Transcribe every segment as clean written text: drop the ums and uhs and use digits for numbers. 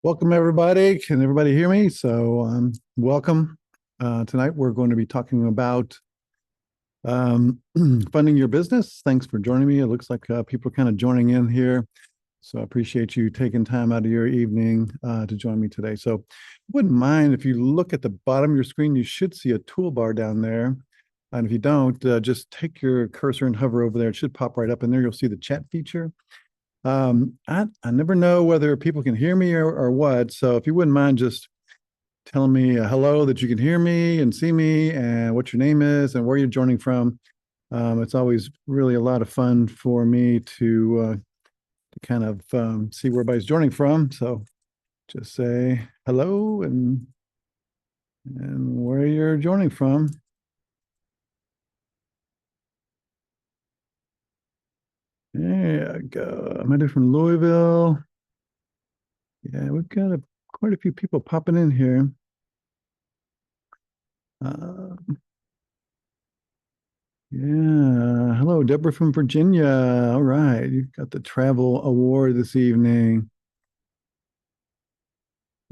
Welcome, everybody. Can everybody hear me? Welcome. Tonight, we're going to be talking about funding your business. Thanks for joining me. It looks like people are kind of joining in here. So I appreciate you taking time out of your evening to join me today. So I wouldn't mind if you look at the bottom of your screen, you should see a toolbar down there. And if you don't, just take your cursor and hover over there. It should pop right up in there. You'll see the chat feature. I never know whether people can hear me or what. So if you wouldn't mind just telling me hello, that you can hear me and see me, and what your name is and where you're joining from. It's always really a lot of fun for me to kind of see where everybody's joining from. So just say hello and where you're joining from. There you go. Am I from Louisville? Yeah, we've got quite a few people popping in here. Uh, yeah. Hello, Deborah from Virginia. All right. You've got the travel award this evening.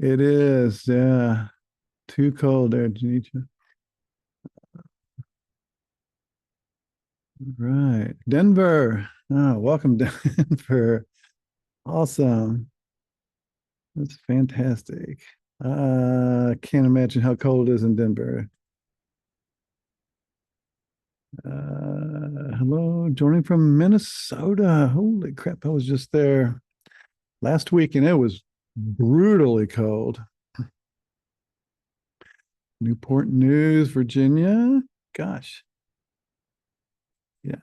It is. Yeah. Too cold there, Janicia. Right. Denver. Oh, welcome, Denver. Awesome. That's fantastic. Can't imagine how cold it is in Denver. Hello, joining from Minnesota. Holy crap. I was just there last week and it was brutally cold. Newport News, Virginia. Gosh. Yeah.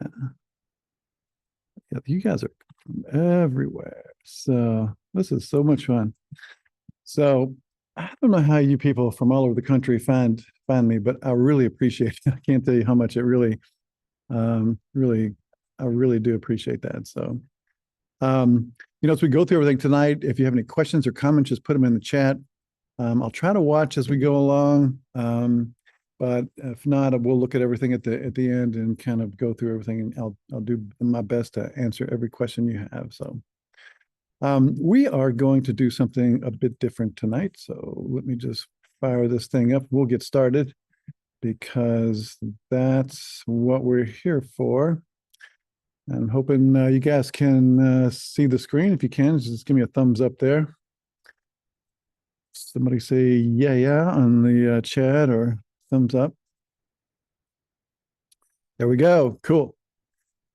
Yeah, you guys are from everywhere. So this is so much fun. So I don't know how you people from all over the country find me, but I really appreciate it. I can't tell you how much it really, I really do appreciate that. So as we go through everything tonight, if you have any questions or comments, just put them in the chat. I'll try to watch as we go along. But if not, we'll look at everything at the end and kind of go through everything, and I'll do my best to answer every question you have. So we are going to do something a bit different tonight. So let me just fire this thing up. We'll get started because that's what we're here for. I'm hoping you guys can see the screen. If you can, just give me a thumbs up there. Somebody say yeah on the chat, or thumbs up. There we go. Cool.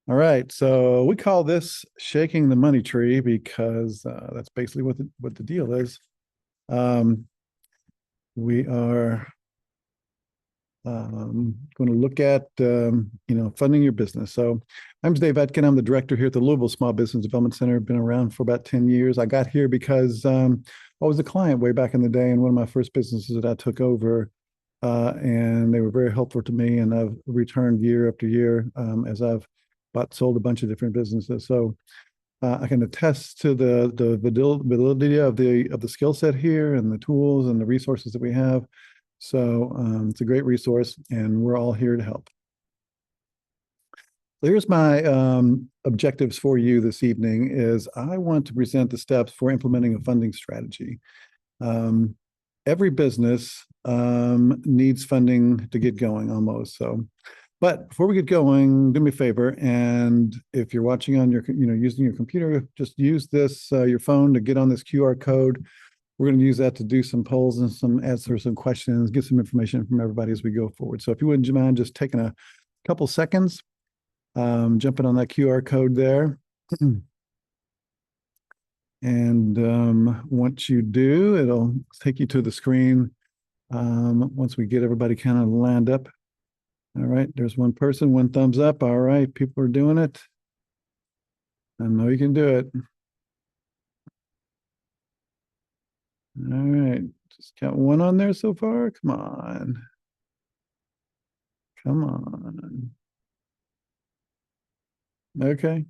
All right. So we call this shaking the money tree because that's basically what the deal is. We are going to look at funding your business. So I'm Dave Etkin. I'm the director here at the Louisville Small Business Development Center. I've been around for about 10 years. I got here because I was a client way back in the day in one of my first businesses that I took over. And they were very helpful to me, and I've returned year after year as I've sold a bunch of different businesses. So I can attest to the validity of the skill set here and the tools and the resources that we have. So it's a great resource, and we're all here to help. Here's my objectives for you this evening is I want to present the steps for implementing a funding strategy. Every business needs funding to get going almost. So, but before we get going, do me a favor. And if you're watching on your, using your computer, just use this, your phone to get on this QR code. We're going to use that to do some polls and answer some questions, get some information from everybody as we go forward. So if you wouldn't mind just taking a couple seconds, jumping on that QR code there. And once you do, it'll take you to the screen once we get everybody kind of lined up. All right, there's one person, one thumbs up. All right, people are doing it. I know you can do it. All right, just got one on there so far. Come on. Come on. Okay.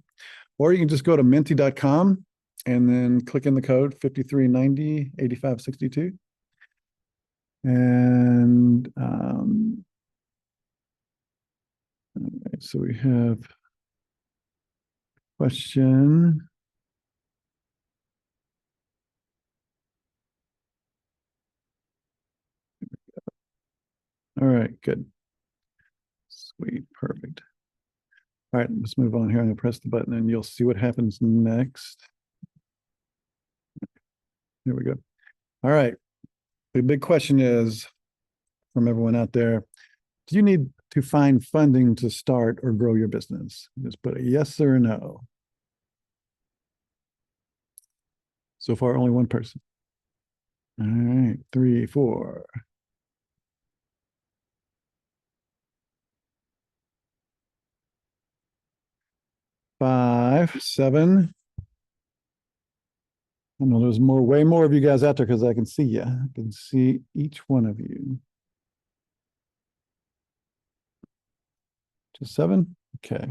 Or you can just go to menti.com and then click in the code 5390 8562. And all right, so we have question. All right, good. Sweet, perfect. All right, let's move on here. I'm gonna press the button and you'll see what happens next. Here we go. All right. The big question is from everyone out there, do you need to find funding to start or grow your business? Just put a yes or a no. So far, only one person. All right, 3, 4. 5, 7. I know there's way more of you guys out there because I can see you. I can see each one of you. Just 7? Okay.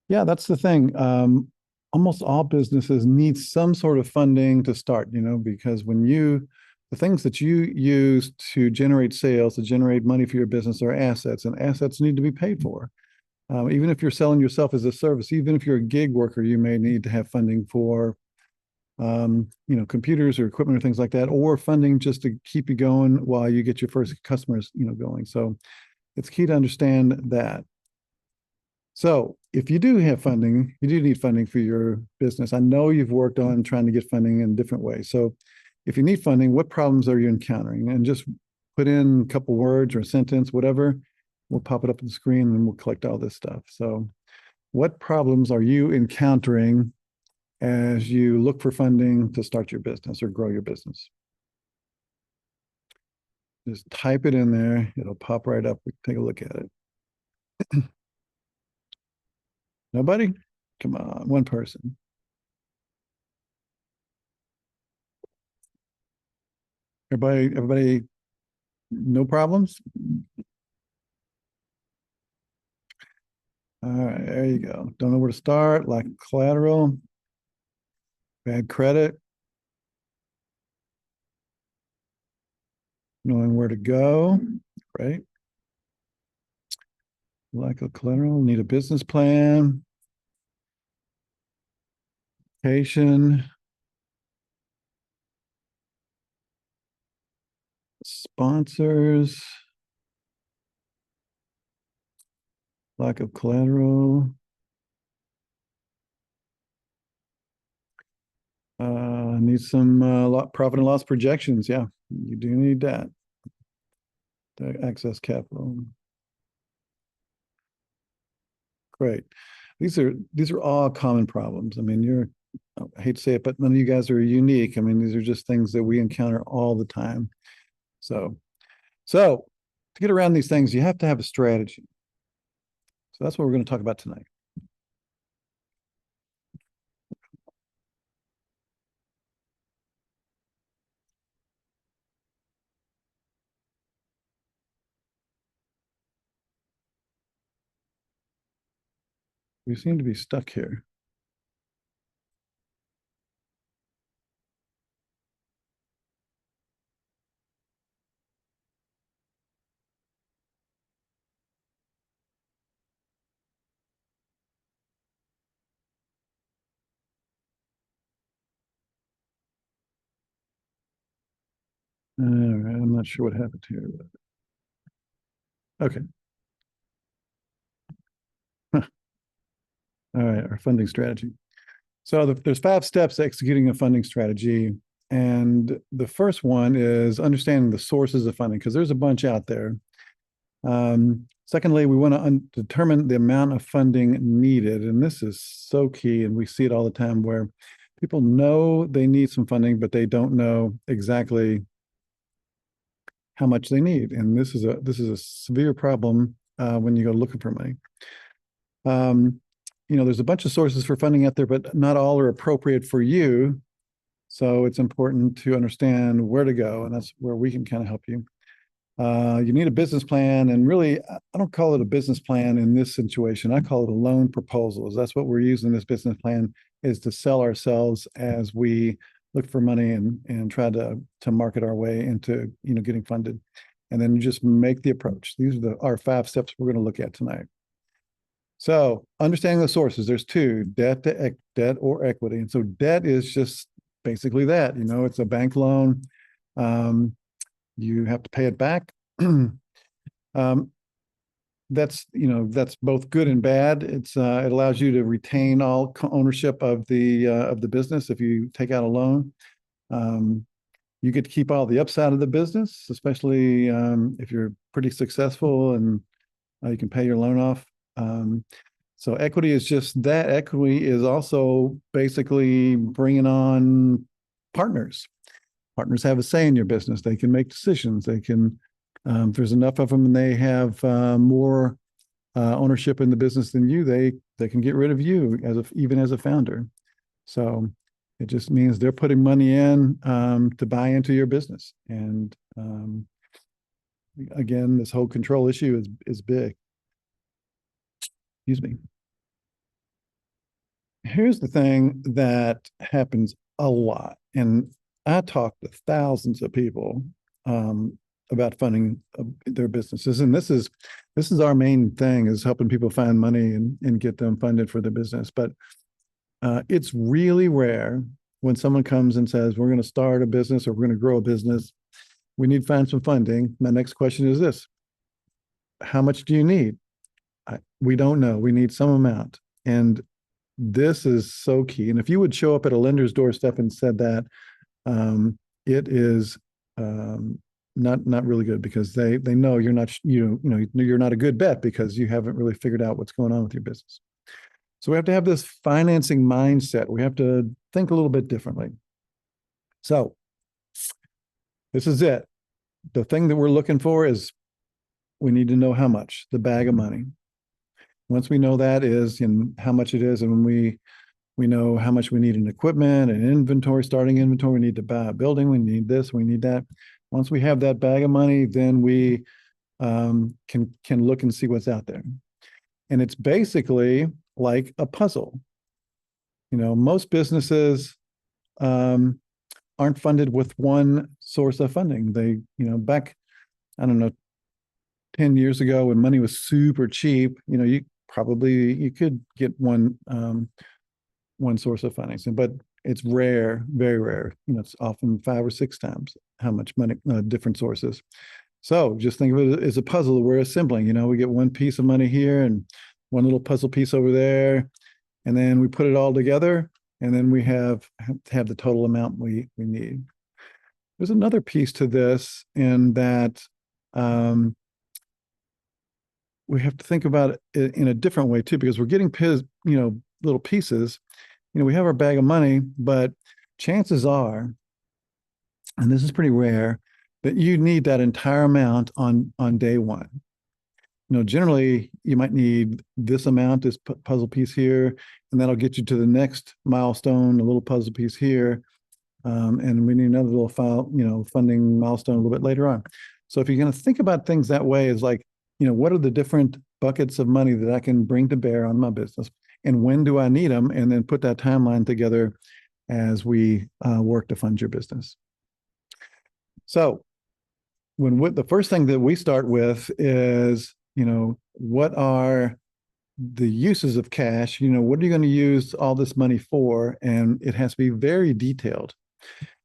Yeah, that's the thing. Almost all businesses need some sort of funding to start, because the things that you use to generate sales, to generate money for your business are assets, and assets need to be paid for. Even if you're selling yourself as a service, even if you're a gig worker, you may need to have funding for, computers or equipment or things like that, or funding just to keep you going while you get your first customers, going. So it's key to understand that. So if you do have funding, you do need funding for your business. I know you've worked on trying to get funding in different ways. So if you need funding, what problems are you encountering? And just put in a couple words or a sentence, whatever. We'll pop it up on the screen and we'll collect all this stuff. So what problems are you encountering as you look for funding to start your business or grow your business? Just type it in there. It'll pop right up. We can take a look at it. Nobody? Come on, one person. Everybody, no problems? All right, there you go. Don't know where to start, lack of collateral, bad credit, knowing where to go, right? Lack of collateral, need a business plan, patient, sponsors, lack of collateral. Need some profit and loss projections. Yeah, you do need that. To access capital. Great. These are all common problems. I mean, I hate to say it, but none of you guys are unique. I mean, these are just things that we encounter all the time. So to get around these things, you have to have a strategy. So that's what we're going to talk about tonight. We seem to be stuck here. All right, I'm not sure what happened here. Okay. All right, our funding strategy. So there's 5 steps to executing a funding strategy. And the first one is understanding the sources of funding, because there's a bunch out there. Secondly, we want to determine the amount of funding needed. And this is so key. And we see it all the time where people know they need some funding, but they don't know exactly how much they need. And this is a severe problem when you go looking for money. There's a bunch of sources for funding out there, but not all are appropriate for you. So it's important to understand where to go, and that's where we can kind of help you. You need a business plan, and really, I don't call it a business plan in this situation. I call it a loan proposal. That's what we're using this business plan is to sell ourselves as we look for money and try to market our way into getting funded. And then you just make the approach. These are our 5 steps we're going to look at tonight. So understanding the sources, there's 2, debt or equity. And so debt is just basically that, it's a bank loan. You have to pay it back. Um, that's both good and bad. It allows you to retain all ownership of the business if you take out a loan. You get to keep all the upside of the business, especially if you're pretty successful and you can pay your loan off. So equity is just that. Equity is also basically bringing on partners. Partners have a say in your business. They can make decisions. They can, if there's enough of them and they have more ownership in the business than you, they can get rid of you even as a founder. So it just means they're putting money in to buy into your business. And again, this whole control issue is big. Excuse me. Here's the thing that happens a lot, and I talk to thousands of people about funding their businesses, and this is our main thing, is helping people find money and get them funded for their business. But it's really rare when someone comes and says, we're going to start a business or we're going to grow a business. We need to find some funding. My next question is this: how much do you need? We don't know. We need some amount. And this is so key. And if you would show up at a lender's doorstep and said that, it is not really good, because they know you're not you're not a good bet because you haven't really figured out what's going on with your business. So we have to have this financing mindset. We have to think a little bit differently. So this is it. The thing that we're looking for is, we need to know how much, the bag of money. Once we know that is and how much it is, and when we know how much we need in equipment and inventory, starting inventory, we need to buy a building, we need this, we need that. Once we have that bag of money, then we can look and see what's out there. And it's basically like a puzzle. Most businesses aren't funded with one source of funding. They, back, I don't know, 10 years ago when money was super cheap, you could get one source of financing, but it's rare, very rare. It's often 5 or 6 times how much money, different sources. So just think of it as a puzzle we're assembling. We get one piece of money here and one little puzzle piece over there, and then we put it all together, and then we have the total amount we need. There's another piece to this, in that we have to think about it in a different way too, because we're getting little pieces. We have our bag of money, but chances are, and this is pretty rare, that you need that entire amount on day one. Generally you might need this amount, this puzzle piece here, and that'll get you to the next milestone, a little puzzle piece here, and we need another little funding milestone a little bit later on. So if you're going to think about things that way, is like, what are the different buckets of money that I can bring to bear on my business, and when do I need them? And then put that timeline together as we work to fund your business. So the first thing that we start with is, what are the uses of cash? What are you going to use all this money for? And it has to be very detailed.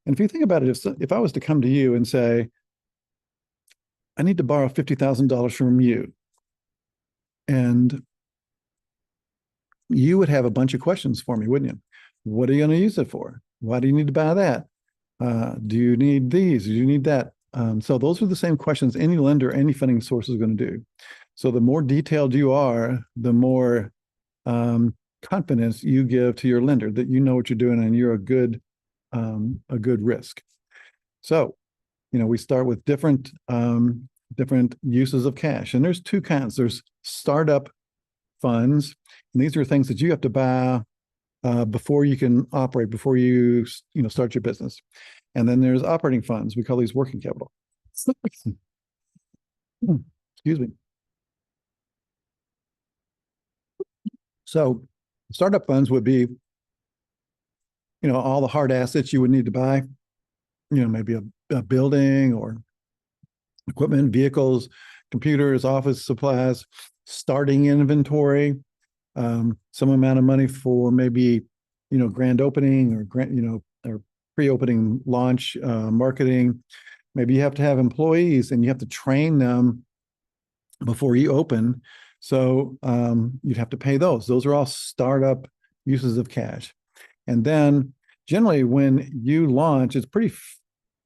And if you think about it, if I was to come to you and say, I need to borrow $50,000 from you, and you would have a bunch of questions for me, wouldn't you? What are you going to use it for? Why do you need to buy that? Do you need these? Do you need that? So those are the same questions any lender, any funding source is going to do. So the more detailed you are, the more confidence you give to your lender that you know what you're doing and you're a good risk. So, we start with different uses of cash, and there's 2 kinds. There's startup funds, and these are things that you have to buy before you can operate, before you start your business. And then there's operating funds. We call these working capital. Excuse me. So startup funds would be, all the hard assets you would need to buy, maybe a building or equipment, vehicles, computers, office supplies, starting inventory, some amount of money for maybe, grand opening or or pre-opening launch, marketing. Maybe you have to have employees and you have to train them before you open. So you'd have to pay those. Those are all startup uses of cash. And then generally when you launch, it's pretty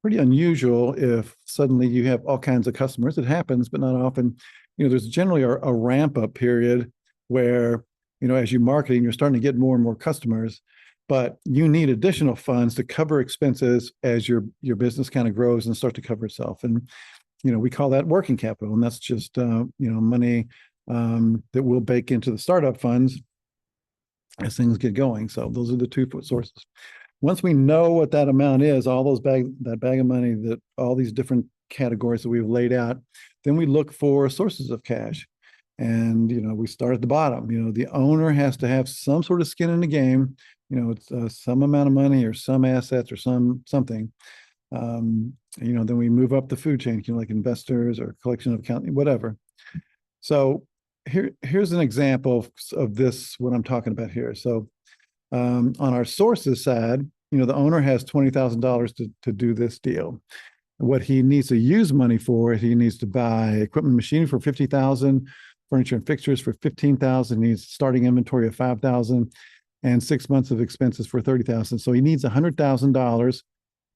unusual if suddenly you have all kinds of customers. It happens, but not often. There's generally a ramp up period where, as you marketing, you're starting to get more and more customers, but you need additional funds to cover expenses as your business kind of grows and start to cover itself. And we call that working capital, and that's just money that we'll bake into the startup funds as things get going. So those are the two sources. Once we know what that amount is, all that bag of money, that all these different categories that we've laid out, then we look for sources of cash. And we start at the bottom. The owner has to have some sort of skin in the game. It's some amount of money or some assets or something. Then we move up the food chain, like investors or collection of account, whatever. So here's an example of this, what I'm talking about here. So on our sources side, the owner has $20,000 to do this deal. What he needs to use money for, he needs to buy equipment, machinery for $50,000, furniture and fixtures for $15,000. He needs starting inventory of $5,000, and 6 months of expenses for $30,000. So he needs $100,000.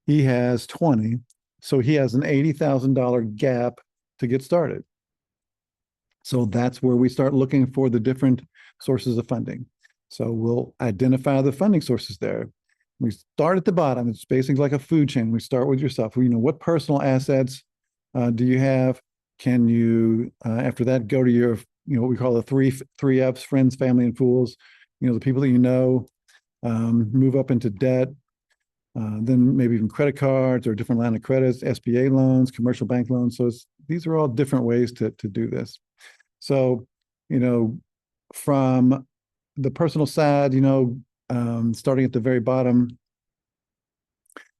He has 20, so he has an $80,000 gap to get started. So that's where we start looking for the different sources of funding. So we'll identify the funding sources there. We start at the bottom. It's basically like a food chain. We start with yourself. What personal assets do you have? Can you, after that, go to your, what we call the three F's: friends, family, and fools. The people that move up into debt. Then maybe even credit cards or different line of credits, SBA loans, commercial bank loans. So these are all different ways to do this. So, from the personal side, starting at the very bottom,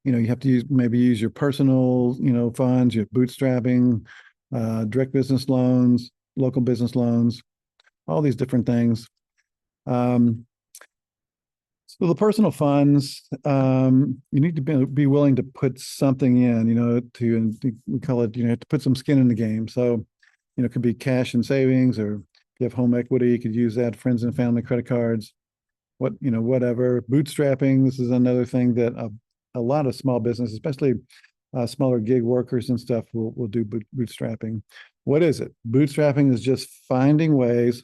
you have to use your personal, funds, your bootstrapping, direct business loans, local business loans, all these different things. So the personal funds, you need to be willing to put something in, we call it, to put some skin in the game. So, it could be cash and savings, or if you have home equity, you could use that, friends and family credit cards, whatever. Bootstrapping, this is another thing that a lot of small business, especially smaller gig workers and stuff, will do bootstrapping. What is it? Bootstrapping is just finding ways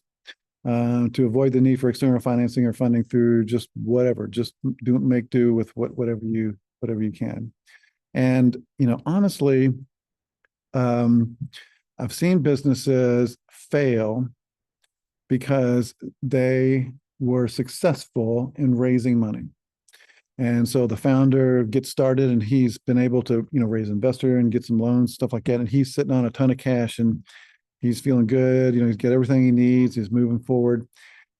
to avoid the need for external financing or funding through just whatever, just make do with whatever you can. And honestly, I've seen businesses fail because they were successful in raising money. And so the founder gets started, and he's been able to raise investor and get some loans, stuff like that, and he's sitting on a ton of cash, and he's feeling good. He's got everything he needs. He's moving forward.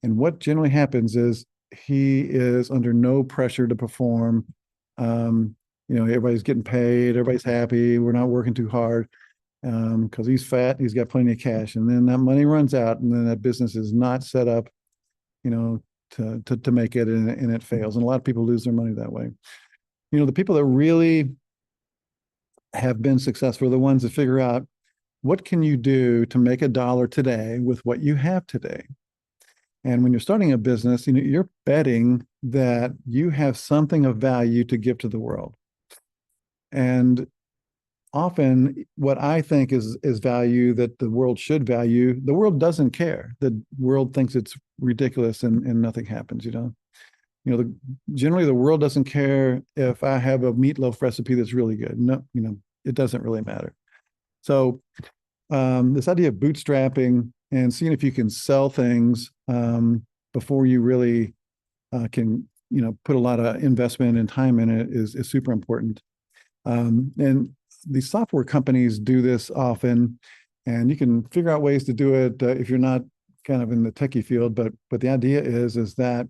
And what generally happens is he is under no pressure to perform. Everybody's getting paid. Everybody's happy. We're not working too hard because he's fat. He's got plenty of cash. And then that money runs out, and then that business is not set up, to make it, and it fails. And a lot of people lose their money that way. The people that really have been successful are the ones that figure out, what can you do to make $1 today with what you have today? And when you're starting a business, you're betting that you have something of value to give to the world. And often what I think is value that the world should value, the world doesn't care. The world thinks it's ridiculous, and nothing happens, generally the world doesn't care if I have a meatloaf recipe that's really good. No, it doesn't really matter. So this idea of bootstrapping and seeing if you can sell things before you really can, put a lot of investment and time in it is super important. And these software companies do this often, and you can figure out ways to do it if you're not kind of in the techie field. But the idea is that,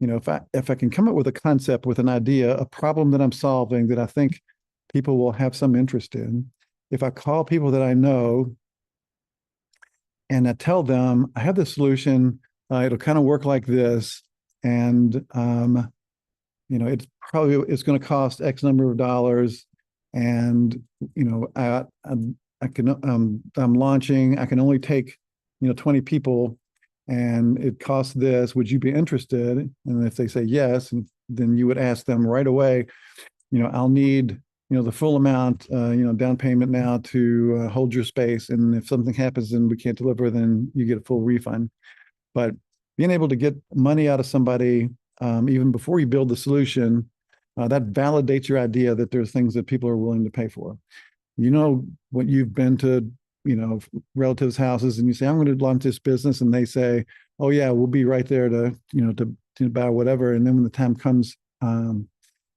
if I can come up with a concept, with an idea, a problem that I'm solving that I think people will have some interest in, if I call people that I know and I tell them I have the solution, it'll kind of work like this, and it's going to cost X number of dollars, and I I'm launching, I can only take, 20 people and it costs this, would you be interested? And if they say yes, and then you would ask them right away, I'll need, the full amount, down payment now to hold your space. And if something happens and we can't deliver, then you get a full refund. But being able to get money out of somebody, even before you build the solution, that validates your idea that there's things that people are willing to pay for. When you've been to, relatives' houses and you say, I'm going to launch this business, and they say, oh yeah, we'll be right there to, to buy whatever. And then when the time comes, and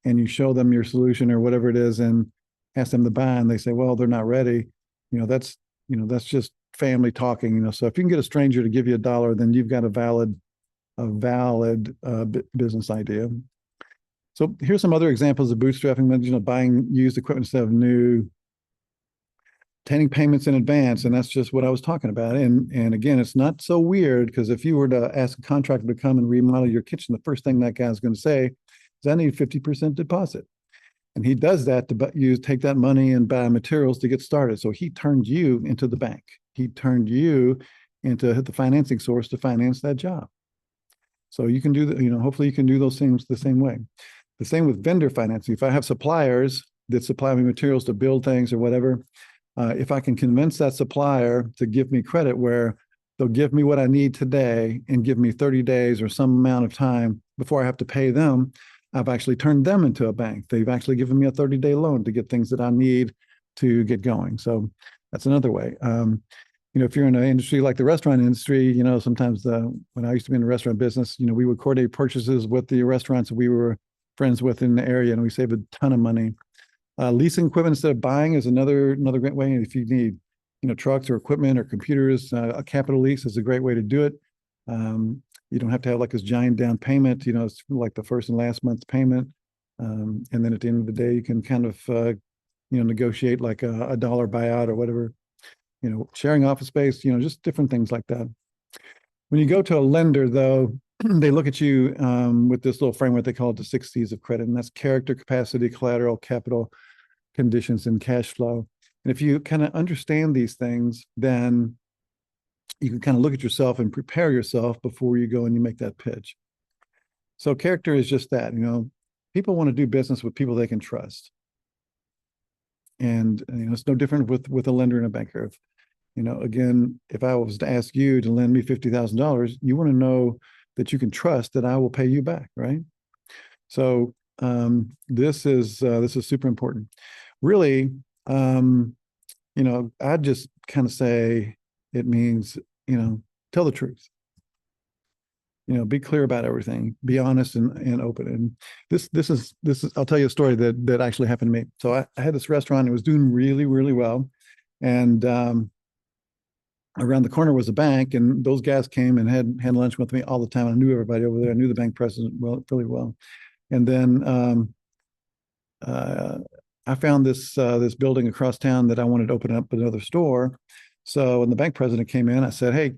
you show them your solution or whatever it is and ask them to buy, and they say, well, they're not ready, that's just family talking. So if you can get a stranger to give you $1, then you've got a valid business idea. So here's some other examples of bootstrapping. Buying used equipment instead of new, obtaining payments in advance, and that's just what I was talking about. And again, it's not so weird, because if you were to ask a contractor to come and remodel your kitchen, the first thing that guy's going to say is, I need 50% deposit. And he does that to take that money and buy materials to get started. So he turned you into the bank. He turned you into the financing source to finance that job. So you can do that, hopefully you can do those things the same way. The same with vendor financing. If I have suppliers that supply me materials to build things or whatever, if I can convince that supplier to give me credit where they'll give me what I need today and give me 30 days or some amount of time before I have to pay them, I've actually turned them into a bank. They've actually given me a 30-day loan to get things that I need to get going. So that's another way. If you're in an industry like the restaurant industry, sometimes when I used to be in the restaurant business, we would coordinate purchases with the restaurants that we were friends with in the area, and we saved a ton of money. Leasing equipment instead of buying is another great way. And if you need, trucks or equipment or computers, a capital lease is a great way to do it. You don't have to have like this giant down payment. It's like the first and last month's payment, and then at the end of the day, you can kind of, negotiate like a dollar buyout or whatever. Sharing office space. Just different things like that. When you go to a lender, though, they look at you with this little framework they call it the 6 C's of credit, and that's character, capacity, collateral, capital, conditions, and cash flow. And if you kind of understand these things, then you can kind of look at yourself and prepare yourself before you go and you make that pitch. So character is just that. People want to do business with people they can trust, and it's no different with a lender and a banker. Again, if I was to ask you to lend me $50,000, you want to know that you can trust that I will pay you back, right? So this is super important. Really, I'd just kind of say it means, tell the truth. Be clear about everything. Be honest and open. And this is I'll tell you a story that actually happened to me. So I had this restaurant. It was doing really, really well, and around the corner was a bank, and those guys came and had lunch with me all the time. I knew everybody over there. I knew the bank president really well. And then I found this building across town that I wanted to open up another store. So when the bank president came in, I said, "Hey,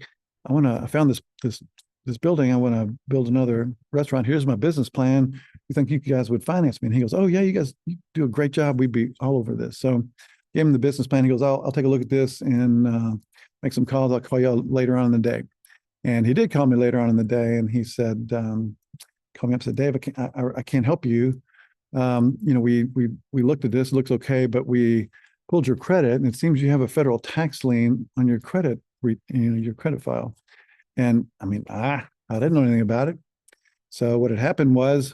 I found this building. I want to build another restaurant. Here's my business plan. You think you guys would finance me?" And he goes, "Oh yeah, you guys do a great job. We'd be all over this." So gave him the business plan. He goes, I'll take a look at this and make some calls. I'll call you later on in the day." And he did call me later on in the day, and he said, called me up and said, "Dave, I can't help you. We looked at this, it looks okay, but we pulled your credit, and it seems you have a federal tax lien on your credit, your credit file." And I mean, I didn't know anything about it. So what had happened was,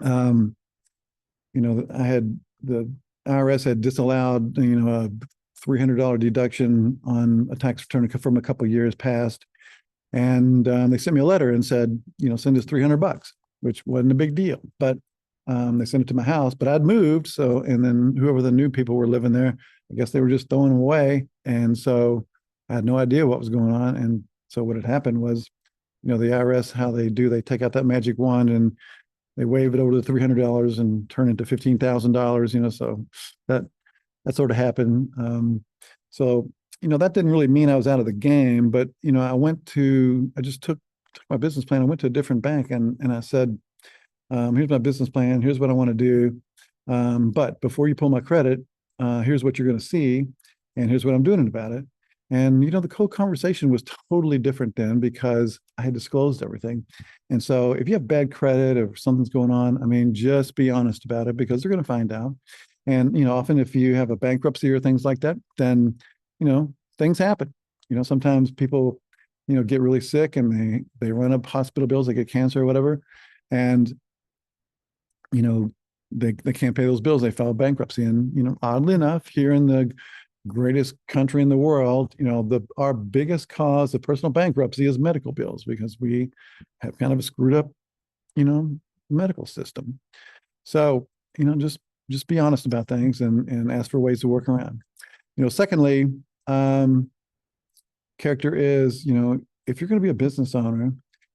I had the IRS had disallowed, a $300 deduction on a tax return from a couple of years past. And they sent me a letter and said, send us $300, which wasn't a big deal. But they sent it to my house, but I'd moved. So, and then whoever the new people were living there, I guess they were just throwing them away. And so I had no idea what was going on. And so what had happened was, the IRS, how they do, they take out that magic wand and they wave it over to $300 and turn it to $15,000, so that sort of happened. So, that didn't really mean I was out of the game, but, I just took my business plan. I went to a different bank and I said, here's my business plan. Here's what I want to do. But before you pull my credit, here's what you're going to see, and here's what I'm doing about it. And the whole conversation was totally different then because I had disclosed everything. And so if you have bad credit or something's going on, I mean, just be honest about it because they're going to find out. And often if you have a bankruptcy or things like that, then things happen. Sometimes people get really sick and they run up hospital bills, they get cancer or whatever, and they can't pay those bills. They file bankruptcy, and oddly enough, here in the greatest country in the world, our biggest cause of personal bankruptcy is medical bills because we have kind of a screwed up, medical system. So, just be honest about things and ask for ways to work around. Secondly, character is, if you're going to be a business owner,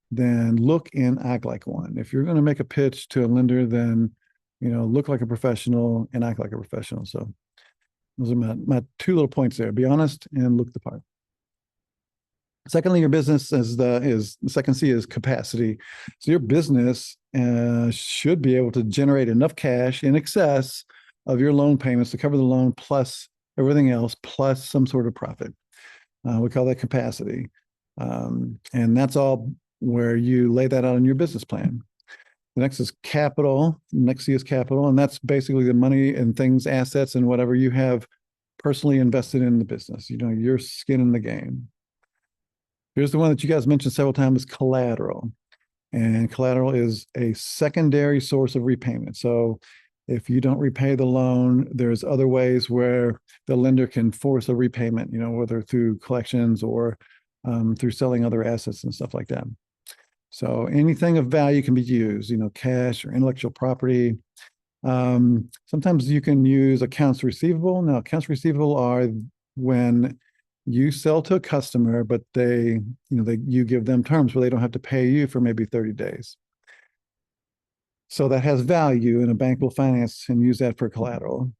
then look and act like one. If you're going to make a pitch to a lender, then, look like a professional and act like a professional. So those are my two little points there. Be honest and look the part. Secondly, your business is the second C is capacity. So your business should be able to generate enough cash in excess of your loan payments to cover the loan plus everything else, plus some sort of profit. We call that capacity. And that's all where you lay that out in your business plan. The next is capital. Next C is capital. And that's basically the money and things, assets, and whatever you have personally invested in the business, your skin in the game. Here's the one that you guys mentioned several times, collateral. And collateral is a secondary source of repayment. So if you don't repay the loan, there's other ways where the lender can force a repayment, whether through collections or through selling other assets and stuff like that. So anything of value can be used, cash or intellectual property. Sometimes you can use accounts receivable. Now, accounts receivable are when you sell to a customer, but you give them terms where they don't have to pay you for maybe 30 days. So that has value, and a bank will finance and use that for collateral.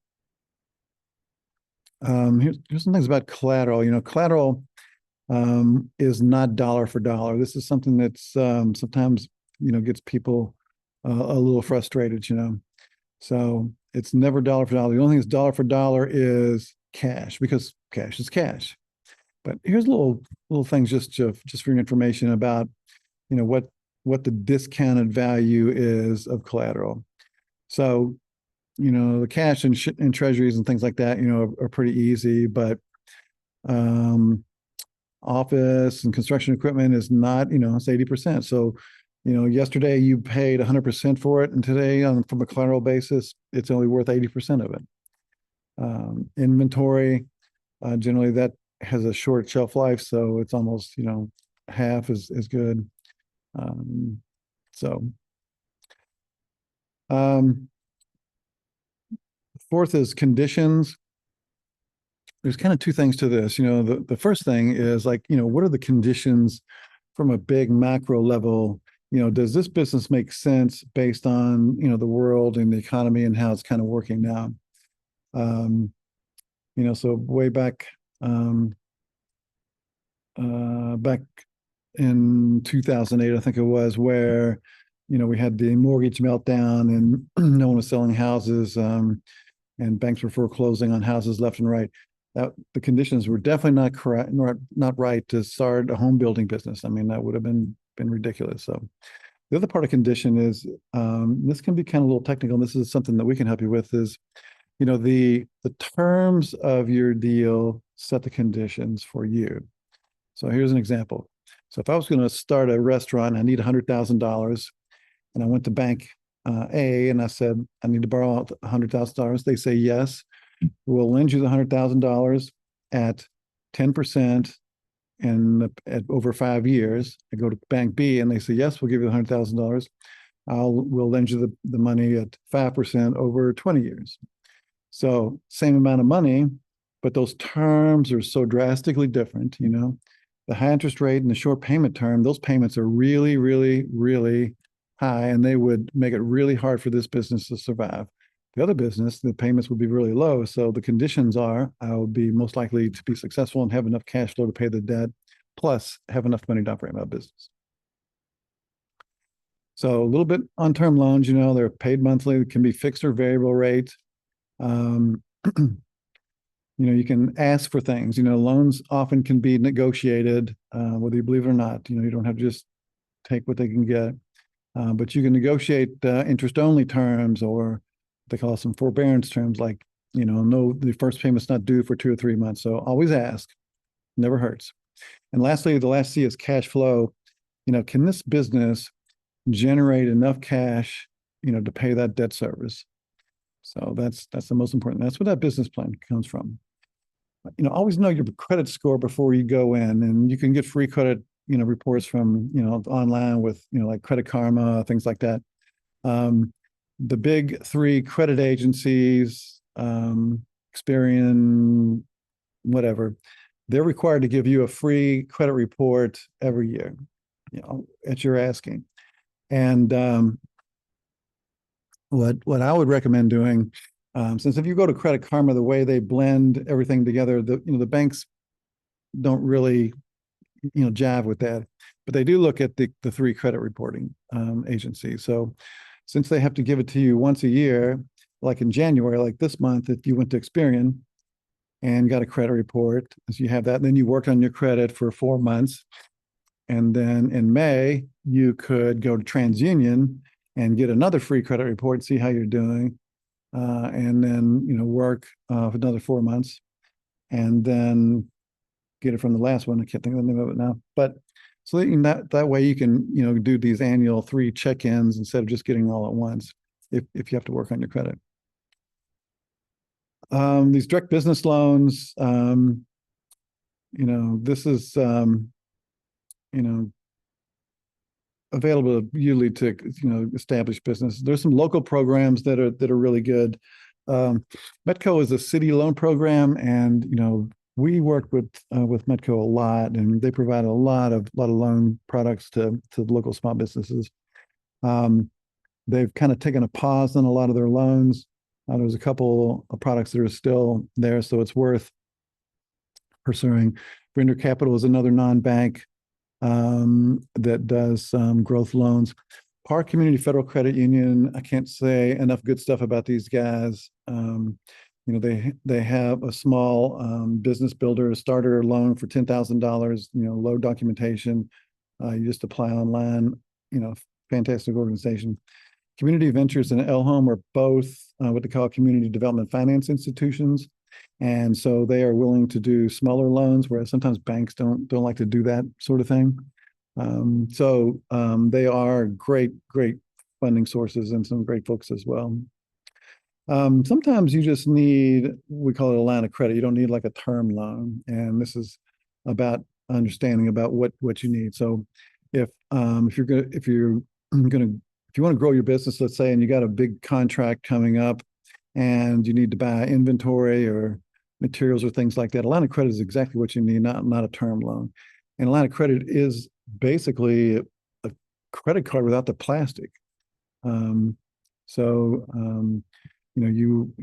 Here's some things about collateral. Collateral is not dollar for dollar. This is something that's sometimes gets people a little frustrated. So it's never dollar for dollar. The only thing that's dollar for dollar is cash, because cash is cash. But here's little things just for your information about what the discounted value is of collateral. So the cash and treasuries and things like that are pretty easy, but office and construction equipment is not, it's 80%. So yesterday you paid 100% for it, and today from a collateral basis it's only worth 80% of it. Inventory, generally that has a short shelf life, so it's almost half is good. Fourth is conditions. There's kind of two things to this. The first thing is like, what are the conditions from a big macro level? Does this business make sense based on, the world and the economy and how it's kind of working now? So way back in 2008, I think it was, where, we had the mortgage meltdown and no one was selling houses, and banks were foreclosing on houses left and right. That the conditions were definitely not correct, not right to start a home building business. I mean, that would have been ridiculous. So the other part of condition is, this can be kind of a little technical, and this is something that we can help you with, is, the terms of your deal set the conditions for you. So here's an example. So if I was going to start a restaurant, I need $100,000, and I went to bank A and I said, I need to borrow $100,000. They say, yes, we'll lend you the $100,000 at 10% and at over 5 years. I go to bank B and they say, yes, we'll give you the $100,000. We'll lend you the money at 5% over 20 years. So same amount of money, but those terms are so drastically different. The high interest rate and the short payment term, those payments are really, really, really high, and they would make it really hard for this business to survive. The other business, the payments would be really low. So the conditions are, I will be most likely to be successful and have enough cash flow to pay the debt, plus have enough money to operate my business. So a little bit on term loans, they're paid monthly. It can be fixed or variable rate. You can ask for things. Loans often can be negotiated, whether you believe it or not. You don't have to just take what they can get. But you can negotiate interest-only terms, or they call some forbearance terms, like, no, the first payment's not due for 2 or 3 months. So always ask, never hurts. And lastly, the last C is cash flow. Can this business generate enough cash, to pay that debt service? So that's the most important. That's where that business plan comes from. Always know your credit score before you go in, and you can get free credit, reports from, online with, like Credit Karma, things like that. The big three credit agencies, Experian, whatever, they're required to give you a free credit report every year, at your asking. And what I would recommend doing, since if you go to Credit Karma, the way they blend everything together, the banks don't really, jive with that, but they do look at the three credit reporting agencies. So since they have to give it to you once a year, like in January, like this month, if you went to Experian and got a credit report, as you have that, and then you worked on your credit for 4 months, and then in May you could go to TransUnion and get another free credit report, see how you're doing, and then work for another 4 months, and then get it from the last one. I can't think of the name of it now, but so that way you can do these annual 3 check-ins instead of just getting all at once, if you have to work on your credit. These direct business loans, this is available usually to established business. There's some local programs that are really good. Metco is a city loan program, and we work with Metco a lot, and they provide a lot of loan products to local small businesses. They've kind of taken a pause on a lot of their loans. There's a couple of products that are still there, so it's worth pursuing. Brinder Capital is another non-bank that does growth loans. Park Community Federal Credit Union, I can't say enough good stuff about these guys. They have a small business builder starter loan for $10,000, low documentation. You just apply online, fantastic organization. Community Ventures and Elhome are both what they call community development finance institutions. And so they are willing to do smaller loans, whereas sometimes banks don't like to do that sort of thing. They are great funding sources, and some great folks as well. Sometimes you just need, we call it a line of credit. You don't need like a term loan. And this is about understanding about what you need. So if you want to grow your business, let's say, and you got a big contract coming up and you need to buy inventory or materials or things like that, a line of credit is exactly what you need, not a term loan. And a line of credit is basically a credit card without the plastic. If you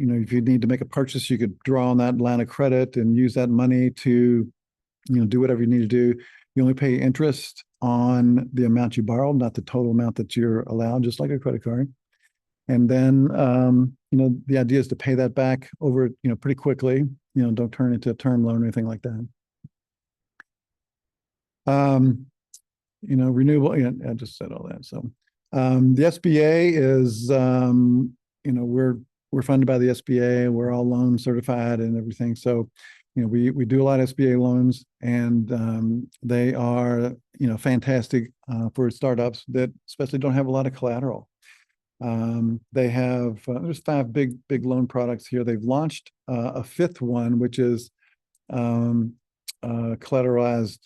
need to make a purchase, you could draw on that line of credit and use that money to, do whatever you need to do. You only pay interest on the amount you borrowed, not the total amount that you're allowed, just like a credit card. And then, the idea is to pay that back over, pretty quickly. Don't turn it into a term loan or anything like that. Renewable. Yeah, I just said all that. So, the SBA is, we're funded by the SBA. We're all loan certified and everything. So, we do a lot of SBA loans, and they are, fantastic for startups that especially don't have a lot of collateral. They have there's 5 big loan products here. They've launched a 5th one, which is collateralized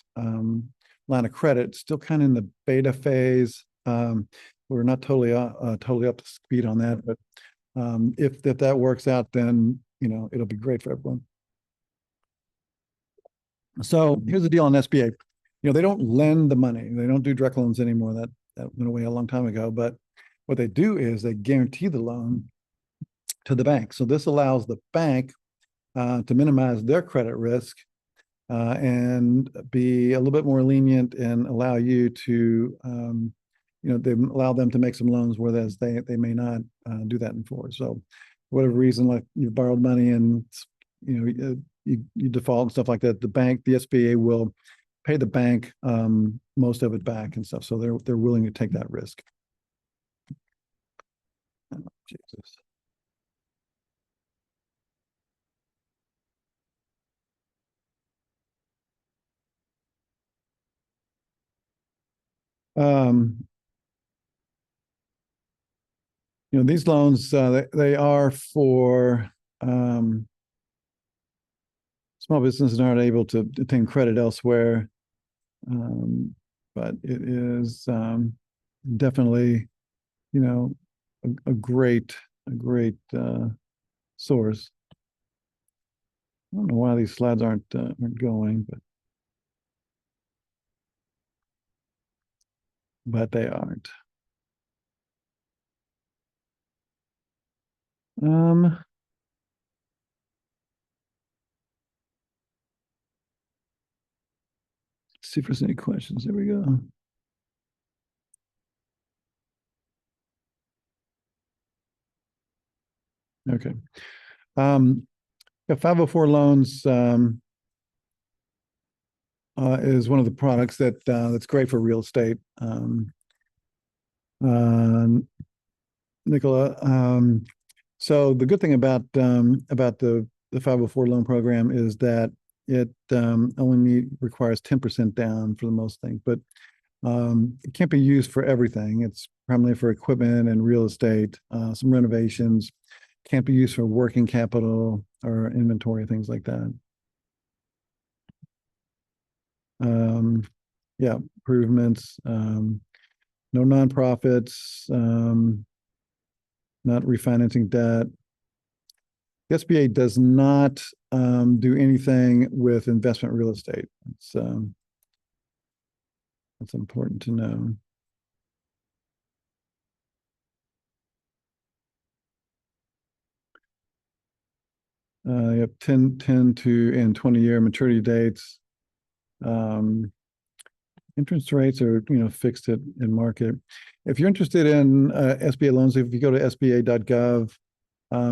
line of credit. Still kind of in the beta phase. We're not totally up to speed on that, but if that works out, then it'll be great for everyone. So here's the deal on SBA. They don't lend the money. They don't do direct loans anymore. That went away a long time ago. But what they do is they guarantee the loan to the bank. So this allows the bank to minimize their credit risk and be a little bit more lenient, and allow you to, they allow them to make some loans, whereas they may not do that in full. So, for whatever reason, like you've borrowed money and you default and stuff like that, the SBA will pay the bank most of it back and stuff. So they're willing to take that risk. Oh, Jesus. Um, these loans, they are for small businesses aren't able to obtain credit elsewhere. But it is definitely, a great source. I don't know why these slides aren't going, but they aren't. Let's see if there's any questions. There we go. Okay. Yeah, 504 loans is one of the products that's great for real estate. Nicola, so the good thing about the 504 loan program is that it only requires 10% down for the most things, but it can't be used for everything. It's primarily for equipment and real estate, some renovations. Can't be used for working capital or inventory, things like that. Yeah, improvements, no nonprofits, not refinancing debt. The SBA does not do anything with investment real estate. That's important to know. You have 10 and 20-year maturity dates. Interest rates are, fixed in market. If you're interested in SBA loans, if you go to sba.gov,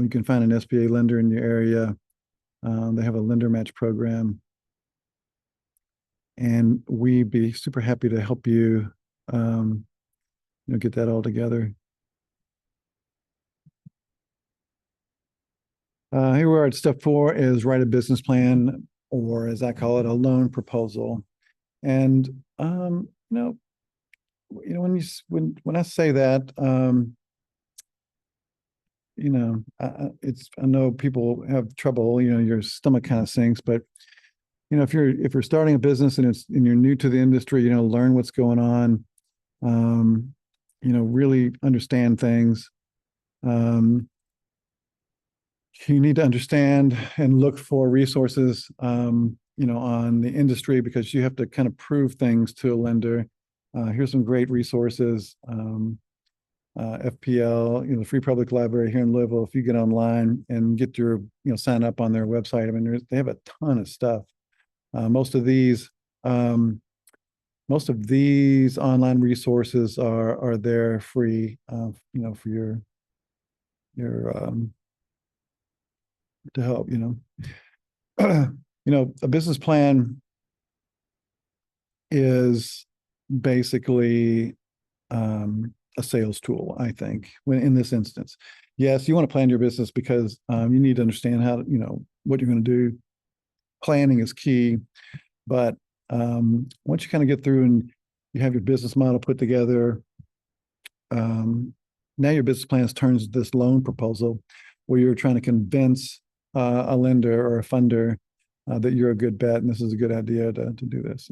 you can find an SBA lender in your area. They have a lender match program, and we'd be super happy to help you, get that all together. Here we are at step 4 is write a business plan, or as I call it, a loan proposal. And when I say that, I know people have trouble. Your stomach kind of sinks, but if you're starting a business and you're new to the industry, learn what's going on. Really understand things. You need to understand and look for resources, on the industry, because you have to kind of prove things to a lender. Here's some great resources. FPL, the Free Public Library here in Louisville. If you get online and get your, sign up on their website, I mean, they have a ton of stuff. Most of these online resources are there free, for your to help. A business plan is basically a sales tool, I think, when in this instance. Yes, you want to plan your business because you need to understand how to, what you're going to do. Planning is key, but once you kind of get through and you have your business model put together, now your business plan turns this loan proposal where you're trying to convince a lender or a funder that you're a good bet and this is a good idea to do this.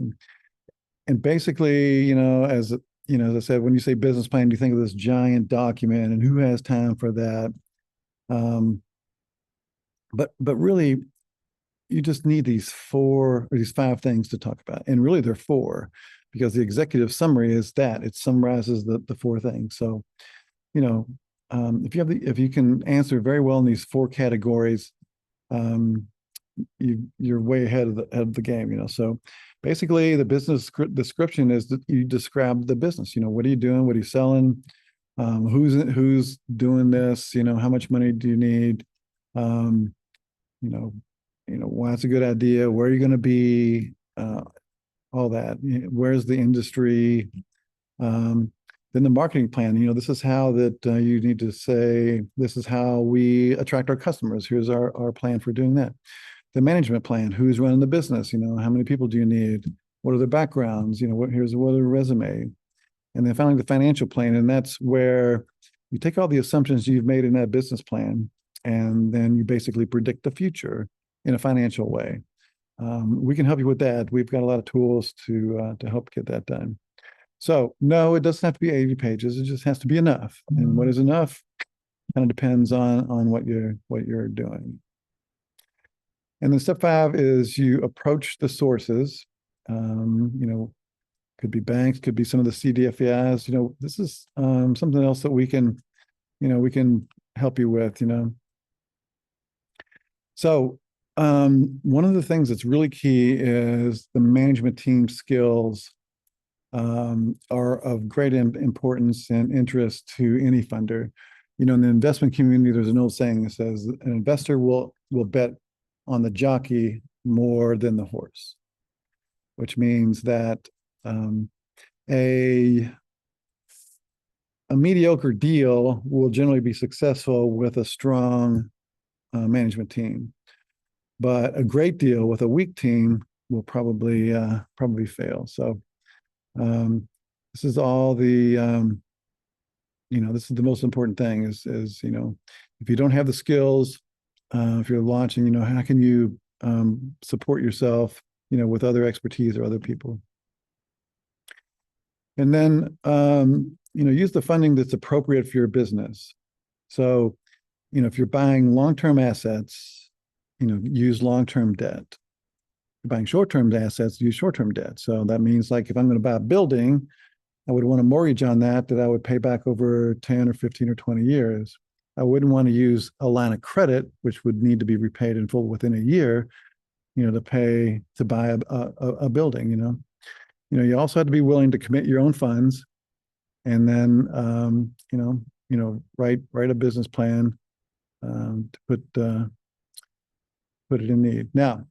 And basically, as I said, when you say business plan, you think of this giant document, and who has time for that? But really, you just need these 5 things to talk about, and really they're 4, because the executive summary is that it summarizes the 4 things. So, if you can answer very well in these 4 categories, you're way ahead of the game. So basically, the business description is that you describe the business. What are you doing? What are you selling? Who's doing this? How much money do you need? why it's a good idea, where you're going to be, all that. Where's the industry? Then the marketing plan. This is how that you need to say, this is how we attract our customers. Here's our plan for doing that. The management plan. Who's running the business? How many people do you need? What are their backgrounds? Here's what are their resume. And then finally, the financial plan. And that's where you take all the assumptions you've made in that business plan, and then you basically predict the future in a financial way. We can help you with that. We've got a lot of tools to help get that done. So no, it doesn't have to be 80 pages. It just has to be enough. And what is enough kind of depends on what you're doing. And then step 5 is you approach the sources. Could be banks, could be some of the CDFIs. This is something else that we can help you with. So one of the things that's really key is the management team skills are of great importance and interest to any funder. In the investment community, there's an old saying that says an investor will bet on the jockey more than the horse, which means that a mediocre deal will generally be successful with a strong management team, but a great deal with a weak team will probably fail. So this is all the this is the most important thing is if you don't have the skills, if you're launching, how can you support yourself with other expertise or other people. And then use the funding that's appropriate for your business. So if you're buying long-term assets, use long-term debt. If you're buying short-term assets, use short-term debt. So that means, like, if I'm going to buy a building, I would want a mortgage on that I would pay back over 10 or 15 or 20 years. I wouldn't want to use a line of credit, which would need to be repaid in full within a year, to buy a building. You also have to be willing to commit your own funds, and then write a business plan to put it in need. Now,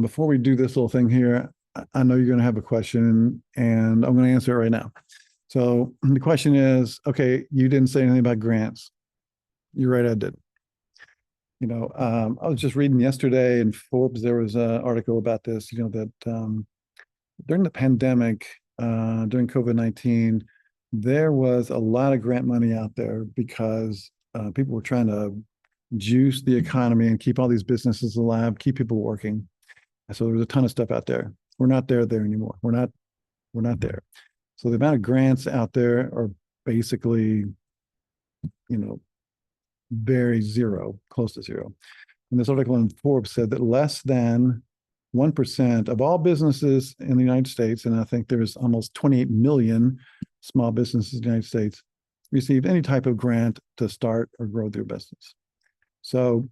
before we do this little thing here, I know you're going to have a question, and I'm going to answer it right now. So the question is, okay, you didn't say anything about grants. You're right, I did. I was just reading yesterday in Forbes, there was an article about this, that during the pandemic, during COVID-19, there was a lot of grant money out there because people were trying to juice the economy and keep all these businesses alive, keep people working. And so there was a ton of stuff out there. We're not there anymore. We're not there. So the amount of grants out there are basically, very zero, close to zero. And this article in Forbes said that less than 1% of all businesses in the United States, and I think there's almost 28 million small businesses in the United States, receive any type of grant to start or grow their business. So,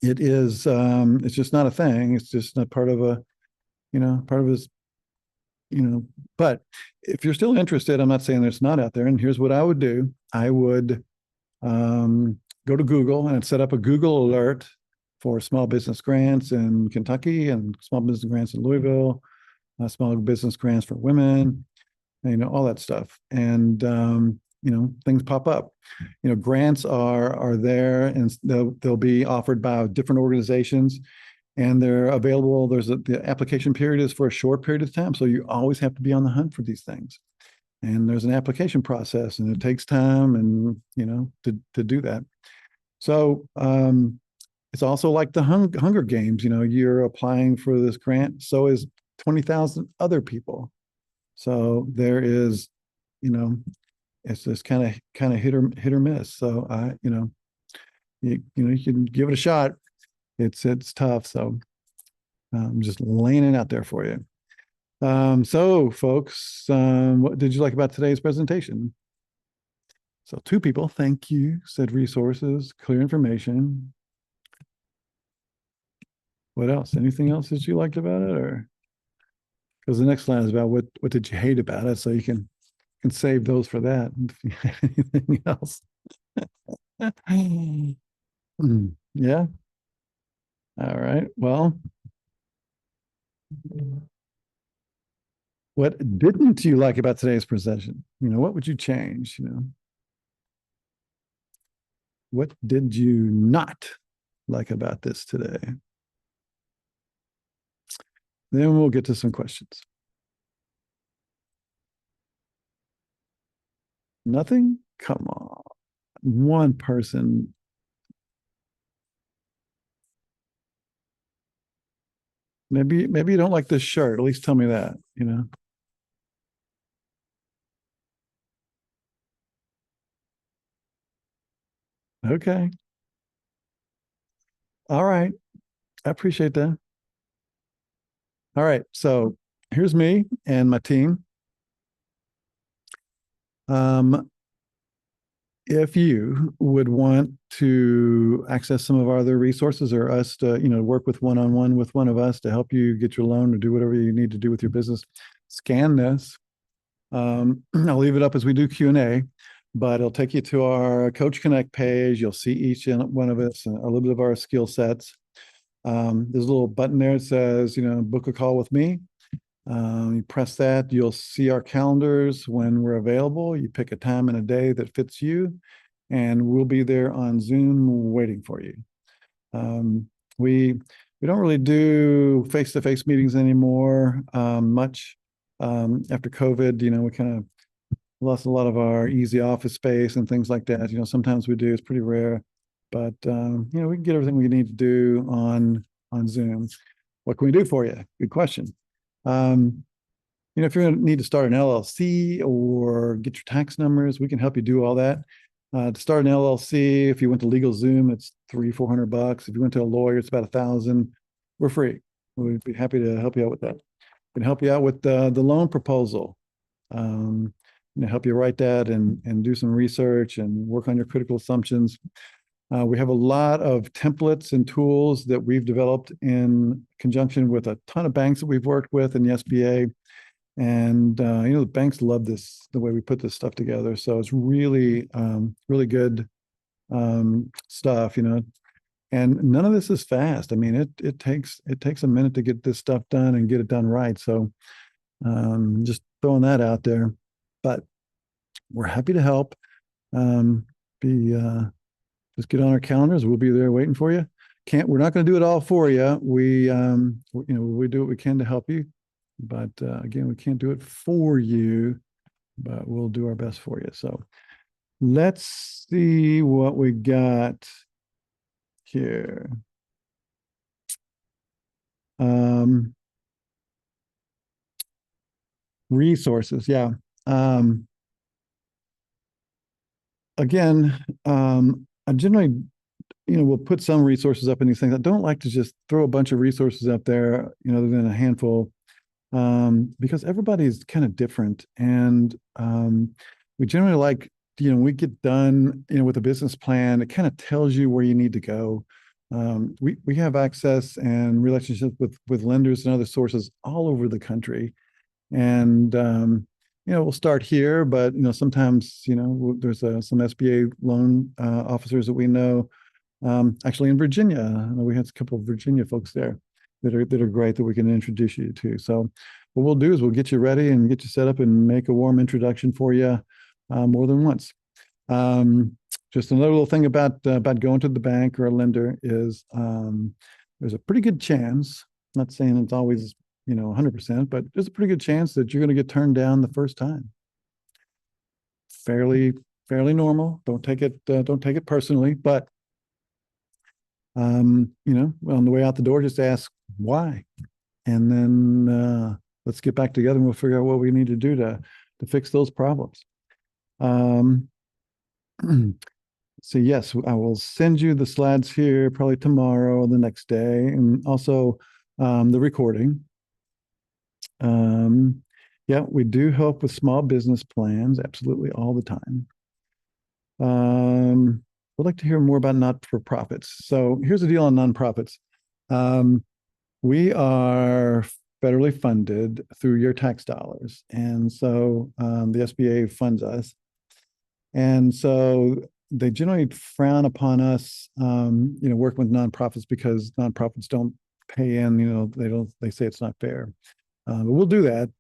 it is, it's just not a thing. It's just not part of his, but if you're still interested, I'm not saying that it's not out there. And here's what I would do. I would go to Google and set up a Google alert for small business grants in Kentucky and small business grants in Louisville, small business grants for women, all that stuff. And, things pop up. Grants are there, and they'll be offered by different organizations, and they're available. The application period is for a short period of time. So you always have to be on the hunt for these things. And there's an application process, and it takes time and, to do that. So it's also like the Hunger Games. You're applying for this grant, so is 20,000 other people. So there is, it's just kind of hit or miss. So you can give it a shot. It's tough. So I'm just laying it out there for you. So folks, what did you like about today's presentation? So 2 people, thank you, said resources, clear information. What else? Anything else that you liked about it? Or because the next line is about what did you hate about it? So you can save those for that. Anything else? Yeah. All right. Well, what didn't you like about today's presentation? What would you change? What did you not like about this today? Then we'll get to some questions. Nothing? Come on. One person. Maybe you don't like this shirt. At least tell me that. Okay. All right. I appreciate that. All right. So here's me and my team. Um, if you would want to access some of our other resources or us to, work with one-on-one with one of us to help you get your loan or do whatever you need to do with your business, scan this. I'll leave it up as we do Q&A, but it'll take you to our Coach Connect page. You'll see each one of us and a little bit of our skill sets. There's a little button there that says, book a call with me. You press that, you'll see our calendars when we're available. You pick a time and a day that fits you, and we'll be there on Zoom waiting for you. We don't really do face-to-face meetings anymore much. After COVID, we kind of lost a lot of our easy office space and things like that. Sometimes we do. It's pretty rare, but we can get everything we need to do on Zoom. What can we do for you? Good question. If you're going to need to start an LLC or get your tax numbers, we can help you do all that. To start an LLC, if you went to LegalZoom, it's $300-400. If you went to a lawyer, it's about 1,000. We're free. We'd be happy to help you out with that. We can help you out with the loan proposal. Help you write that and do some research and work on your critical assumptions. We have a lot of templates and tools that we've developed in conjunction with a ton of banks that we've worked with in the SBA. And, the banks love the way we put this stuff together. So it's really, really good stuff, and none of this is fast. I mean, it takes a minute to get this stuff done and get it done right. So just throwing that out there, but we're happy to help. Just get on our calendars. We'll be there waiting for you. We're not going to do it all for you. We do what we can to help you, but again, we can't do it for you, but we'll do our best for you. So let's see what we got here. Resources. Yeah. Again, I generally, we'll put some resources up in these things. I don't like to just throw a bunch of resources up there, other than a handful, because everybody's kind of different. And we generally like, we get done, with a business plan. It kind of tells you where you need to go. We have access and relationships with lenders and other sources all over the country. And we'll start here, but sometimes there's some SBA loan officers that we know. Actually, in Virginia, we had a couple of Virginia folks there that are great that we can introduce you to. So what we'll do is we'll get you ready and get you set up and make a warm introduction for you more than once. Just another little thing about going to the bank or a lender is there's a pretty good chance. Not saying it's always 100%, but there's a pretty good chance that you're going to get turned down the first time. Fairly normal. Don't take it personally, but on the way out the door, just ask why, and then let's get back together and we'll figure out what we need to do to fix those problems. So yes, I will send you the slides here probably tomorrow or the next day, and also the recording. Yeah, we do help with small business plans, absolutely all the time. I'd like to hear more about not-for-profits. So here's the deal on nonprofits. We are federally funded through your tax dollars. And so the SBA funds us. And so they generally frown upon us, working with nonprofits because nonprofits don't pay in, they say it's not fair. But we'll do that.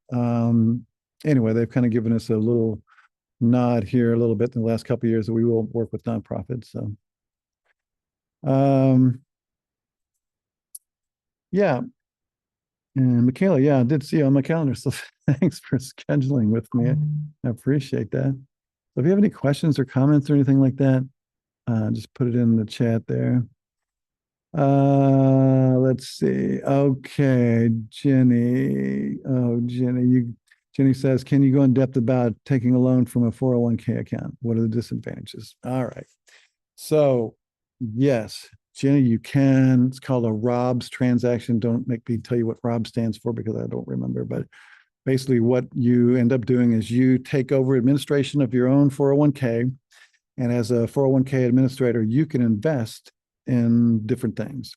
Anyway, they've kind of given us a little nod here a little bit in the last couple of years that we will work with nonprofits. So, yeah. And Michaela, yeah, I did see you on my calendar. So thanks for scheduling with me. I appreciate that. So if you have any questions or comments or anything like that, just put it in the chat there. Let's see. Okay, Jenny. Oh, Jenny says, can you go in depth about taking a loan from a 401k account? What are the disadvantages? All right. So, yes, Jenny, you can. It's called a ROBS transaction. Don't make me tell you what ROBS stands for because I don't remember. But basically, what you end up doing is you take over administration of your own 401k. And as a 401k administrator, you can invest in different things.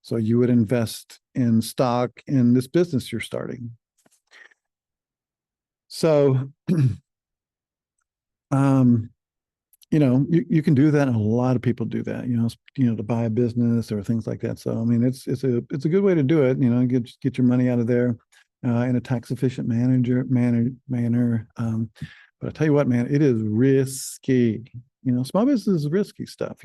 So you would invest in stock in this business you're starting. So, you can do that, and a lot of people do that. To buy a business or things like that. So, I mean, it's a good way to do it. Get your money out of there in a tax efficient manner. But I tell you what, man, it is risky. Small business is risky stuff.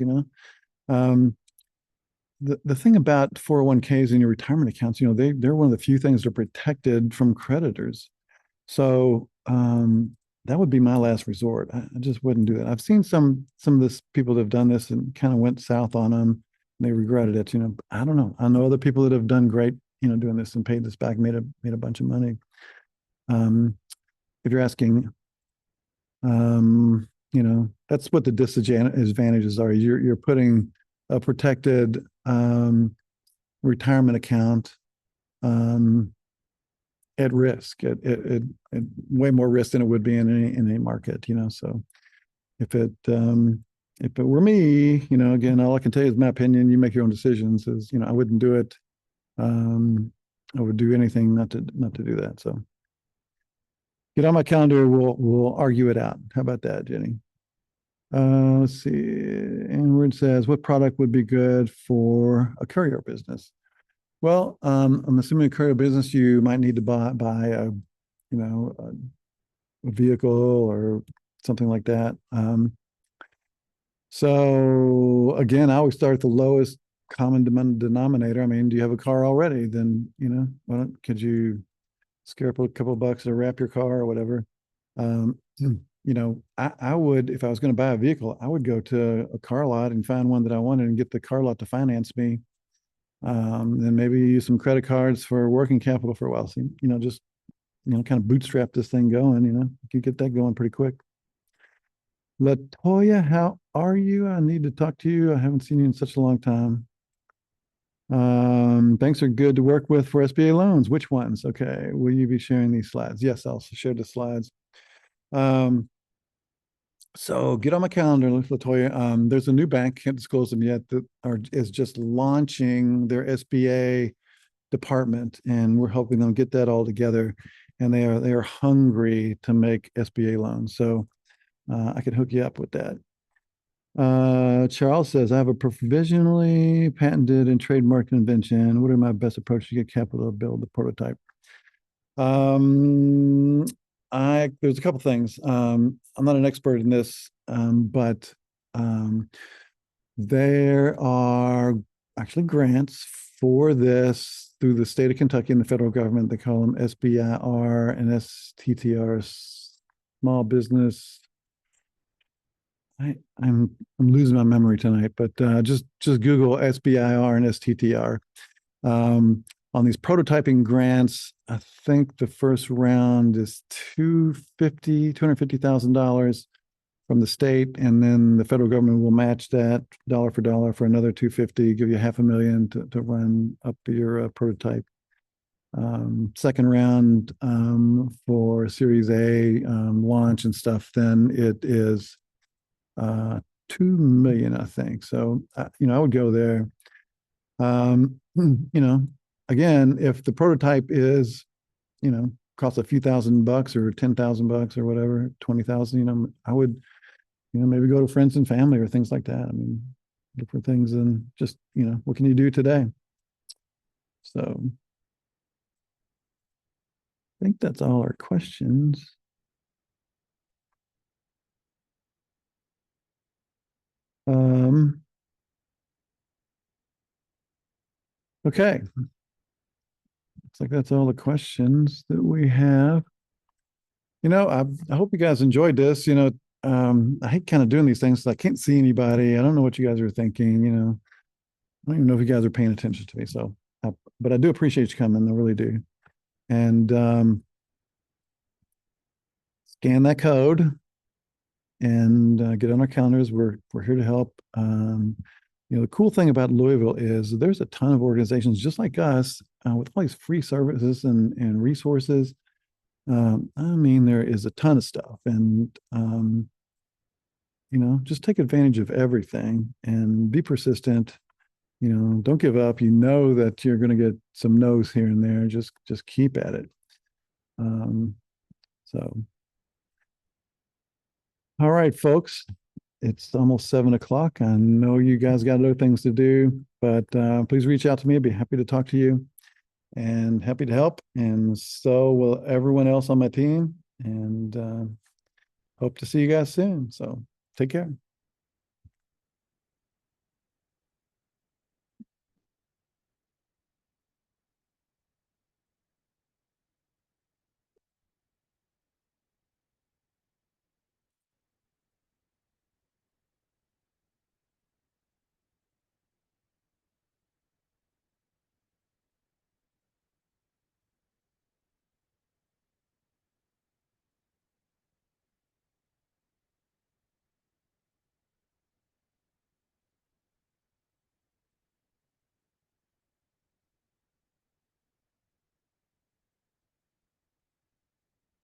The thing about 401ks and your retirement accounts, they're one of the few things that are protected from creditors. So that would be my last resort. I just wouldn't do that. I've seen some of this people that have done this and kind of went south on them. And they regretted it. I don't know. I know other people that have done great, doing this and paid this back, made a bunch of money. If you're asking, that's what the disadvantages are. You're putting a protected retirement account at risk, at way more risk than it would be in any market. So if it were me, again, all I can tell you is my opinion. You make your own decisions. I wouldn't do it. I would do anything not to do that. So get on my calendar. We'll argue it out. How about that, Jenny? Let's see. Inward says, what product would be good for a courier business? Well, I'm assuming a courier business, you might need to buy a vehicle or something like that. So again, I always start at the lowest common denominator. I mean, do you have a car already? Then, could you scare up a couple of bucks to wrap your car or whatever? I would, if I was going to buy a vehicle, I would go to a car lot and find one that I wanted and get the car lot to finance me. Then maybe use some credit cards for working capital for a while. So, just, kind of bootstrap this thing going, you could get that going pretty quick. Latoya, how are you? I need to talk to you. I haven't seen you in such a long time. Banks are good to work with for SBA loans. Which ones? Okay. Will you be sharing these slides? Yes, I'll share the slides. So get on my calendar, Latoya. There's a new bank, can't disclose them yet, that is just launching their SBA department, and we're helping them get that all together. And they are hungry to make SBA loans. So I can hook you up with that. Charles says, I have a provisionally patented and trademarked invention. What are my best approaches to get capital to build the prototype? There's a couple things. I'm not an expert in this, but there are actually grants for this through the state of Kentucky and the federal government. They call them SBIR and STTR, small business. I'm losing my memory tonight, but just Google SBIR and STTR. On these prototyping grants, I think the first round is $250,000 from the state, and then the federal government will match that dollar for dollar for another $250,000, give you $500,000 to run up your prototype. Second round for Series A launch and stuff, then it is $2 million, I think. So I would go there. Again, if the prototype is, costs a few $1,000 or $10,000 or whatever, 20,000, I would, maybe go to friends and family or things like that. I mean, look for things and just, what can you do today? So I think that's all our questions. Okay. Looks like that's all the questions that we have. I hope you guys enjoyed this. I hate kind of doing these things. I can't see anybody. I don't know what you guys are thinking. I don't even know if you guys are paying attention to me. But I do appreciate you coming. I really do. And scan that code and get on our calendars. We're here to help. The cool thing about Louisville is there's a ton of organizations just like us with all these free services and resources. I mean, there is a ton of stuff, and just take advantage of everything and be persistent. Don't give up. You know that you're going to get some no's here and there. Just keep at it. So, all right, folks. It's almost 7 o'clock. I know you guys got other things to do, but please reach out to me. I'd be happy to talk to you and happy to help. And so will everyone else on my team. And hope to see you guys soon. So take care.